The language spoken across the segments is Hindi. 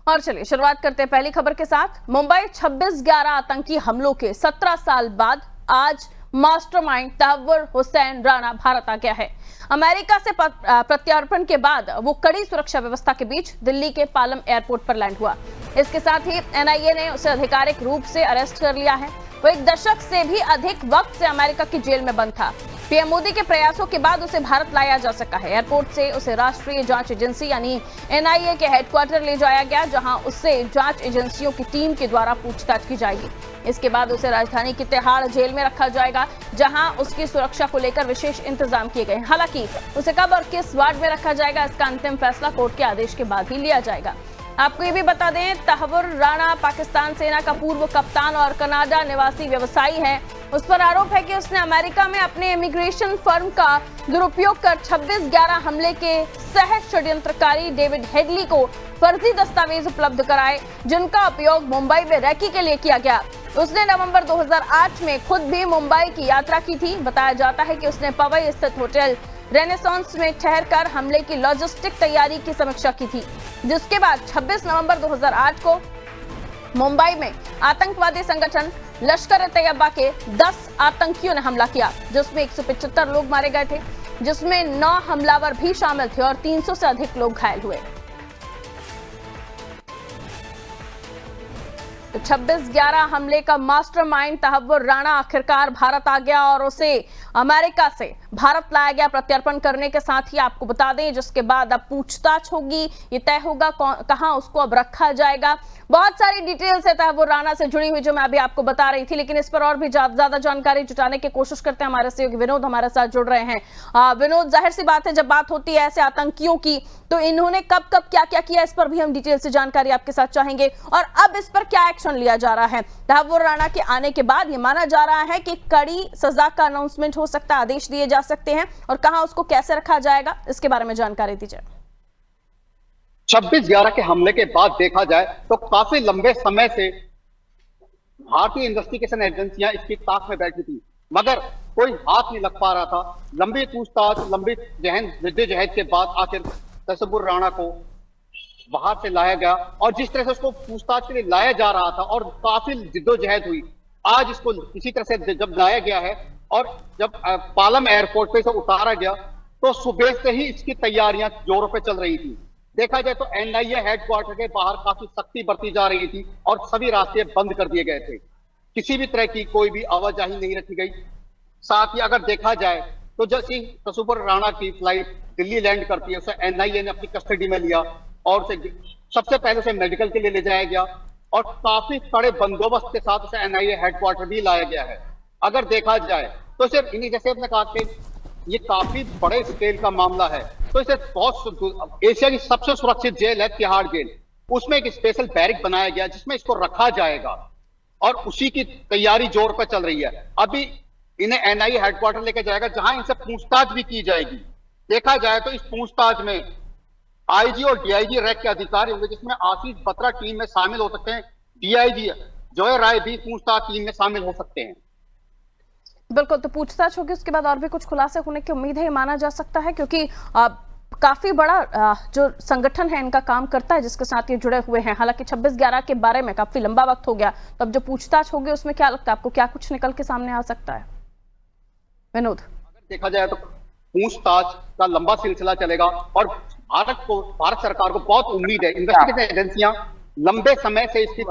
और चलिए शुरुआत करते हैं पहली खबर के साथ। मुंबई 26/11 आतंकी हमलों के 17 साल बाद आज मास्टरमाइंड तहव्वुर हुसैन राणा भारत आ गया है। अमेरिका से प्रत्यार्पण के बाद वो कड़ी सुरक्षा व्यवस्था के बीच दिल्ली के पालम एयरपोर्ट पर लैंड हुआ। इसके साथ ही एनआईए ने उसे आधिकारिक रूप से अरेस्ट कर लिया है। वो 1 दशक से भी अधिक वक्त से अमेरिका की जेल में बंद था। पीएम मोदी के प्रयासों के बाद उसे भारत लाया जा सका है। एयरपोर्ट से उसे राष्ट्रीय जांच एजेंसी यानी एनआईए के हेडक्वार्टर ले जाया गया, जहां उससे जांच एजेंसियों की टीम के द्वारा पूछताछ की जाएगी। इसके बाद उसे राजधानी की तिहाड़ जेल में रखा जाएगा, जहां उसकी सुरक्षा को लेकर विशेष इंतजाम किए गए हैं। हालांकि उसे कब और किस वार्ड में रखा जाएगा, इसका अंतिम फैसला कोर्ट के आदेश के बाद ही लिया जाएगा। आपको ये भी बता दें, तहव्वुर राणा पाकिस्तान सेना का पूर्व कप्तान और कनाडा निवासी व्यवसायी है। उस पर आरोप है कि उसने अमेरिका में अपने इमिग्रेशन फर्म का दुरुपयोग कर 26/11 हमले के सह षड्यंत्रकारी डेविड हेडली को फर्जी दस्तावेज उपलब्ध कराए, जिनका उपयोग मुंबई में रैकी के लिए किया गया। उसने नवंबर 2008 में खुद भी मुंबई की यात्रा की थी। बताया जाता है कि उसने पवई स्थित होटल रेनेसांस में ठहरकर हमले की लॉजिस्टिक तैयारी की समीक्षा की थी, जिसके बाद 26 नवंबर 2008 को मुंबई में आतंकवादी संगठन लश्कर-ए-तैयबा के 10 आतंकियों ने हमला किया, जिसमें 175 लोग मारे गए थे, जिसमें 9 हमलावर भी शामिल थे और 300 से अधिक लोग घायल हुए। तो 26/11 हमले का मास्टरमाइंड तहव्वुर राणा आखिरकार भारत आ गया और उसे अमेरिका से भारत लाया गया प्रत्यार्पण करने के साथ ही। आपको बता दें, जिसके बाद अब पूछताछ होगी, ये तय होगा कहां उसको अब रखा जाएगा। बहुत सारी डिटेल्स है तहव्वुर राणा से जुड़ी हुई, जो मैं अभी आपको बता रही थी, लेकिन इस पर और भी ज्यादा जानकारी जुटाने की कोशिश करते हैं। हमारे सहयोगी विनोद हमारे साथ जुड़ रहे हैं। विनोद, जाहिर सी बात है, जब बात होती है ऐसे आतंकियों की, तो इन्होंने कब कब क्या क्या किया, इस पर भी हम डिटेल से जानकारी आपके साथ चाहेंगे। और अब इस पर क्या एक्शन लिया जा रहा है? तहव्वुर राणा के आने के बाद ये माना जा रहा है कि कड़ी सजा का अनाउंसमेंट हो सकता है, आदेश दिए जा सकते हैं, और कहां उसको कैसे रखा जाएगा, इसके बारे में जानकारी दीजिए। 26/11 के हमले के बाद देखा जाए तो काफी लंबे समय से भारतीय इन्वेस्टिगेशन एजेंसियां इसकी ताक में बैठी थी, मगर कोई हाथ नहीं लग पा रहा था। लंबी पूछताछ, लंबी जहद के बाद आखिर तहव्वुर राणा को बाहर से लाया गया, और जिस तरह से उसको पूछताछ के लिए लाया जा रहा था और काफी जिद्दोजहद हुई, आज इसको इसी तरह से जब लाया गया है और जब पालम एयरपोर्ट पे से उतारा गया, तो सुबह से ही इसकी तैयारियां जोरों पे चल रही थी। देखा जाए तो एनआईए हेडक्वार्टर के बाहर काफी सख्ती बरती जा रही थी और सभी रास्ते बंद कर दिए गए थे। किसी भी तरह की कोई भी आवाजाही नहीं रखी गई। साथ ही अगर देखा जाए तो जैसे तहव्वुर राणा की फ्लाइट दिल्ली लैंड करती है, उसे एनआईए ने अपनी कस्टडी में लिया और उसे सबसे पहले उसे मेडिकल के लिए ले जाया गया और काफी कड़े बंदोबस्त के साथ उसे एनआईए हेडक्वार्टर भी लाया गया है। अगर देखा जाए तो सिर्फ इन्हीं, जैसे आपने कहा कि ये काफी बड़े स्केल का मामला है, तो इसे बहुत एशिया की सबसे सुरक्षित जेल है तिहाड़ जेल, उसमें एक स्पेशल बैरिक बनाया गया जिसमें इसको रखा जाएगा और उसी की तैयारी जोर पर चल रही है। अभी इन्हें एनआईए हेडक्वार्टर लेके जाएगा, जहां इनसे पूछताछ भी की जाएगी। देखा जाए तो इस पूछताछ में आईजी और डीआईजी रैंक के अधिकारी होंगे, जिसमें आशीष बत्रा टीम में शामिल हो सकते हैं, डीआईजी जॉय राय भी पूछताछ टीम में शामिल हो सकते हैं। बिल्कुल, तो पूछताछ होगी, उसके बाद और भी कुछ खुलासे होने की उम्मीद है, माना जा सकता है, क्योंकि काफी बड़ा जो संगठन है इनका काम करता है, जिसके साथ ये जुड़े हुए हैं। हालांकि 26/11 के बारे में काफी लंबा वक्त हो गया, तो अब जो पूछताछ होगी उसमें क्या लगता है आपको, क्या कुछ निकल के सामने आ सकता है? विनोद, अगर देखा जाए तो पूछताछ का लंबा सिलसिला चलेगा और भारत सरकार को बहुत उम्मीद है। इन्वेस्टिगेशन एजेंसियां लंबे समय से इसकी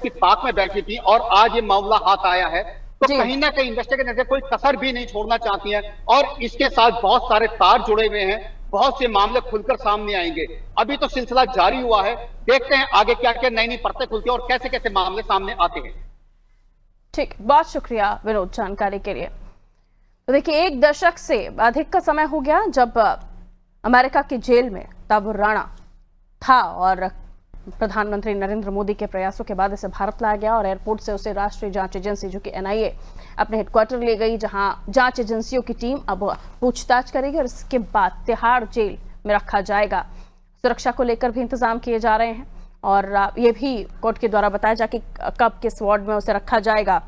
ताक में बैठी थी और आज ये मामला हाथ आया है, तो कहीं ना कहीं इन्वेस्टिगेशन एजेंसियां कोई कसर भी नहीं छोड़ना चाहती हैं और इसके साथ बहुत सारे तार जुड़े हुए हैं, बहुत से मामले खुलकर सामने आएंगे। अभी तो सिलसिला जारी हुआ है, देखते हैं आगे क्या क्या नई नई परतें खुलती है और कैसे कैसे मामले सामने आते हैं। ठीक, बहुत शुक्रिया विनोद जानकारी के लिए। तो देखिए, 1 दशक से अधिक का समय हो गया जब अमेरिका की जेल में तहव्वुर राणा था और प्रधानमंत्री नरेंद्र मोदी के प्रयासों के बाद इसे भारत लाया गया और एयरपोर्ट से उसे राष्ट्रीय जांच एजेंसी जो कि एनआईए अपने हेडक्वार्टर ले गई, जहां जांच एजेंसियों की टीम अब पूछताछ करेगी और इसके बाद तिहाड़ जेल में रखा जाएगा। सुरक्षा को लेकर भी इंतजाम किए जा रहे हैं और ये भी कोर्ट के द्वारा बताया जा कि कब किस वार्ड में उसे रखा जाएगा।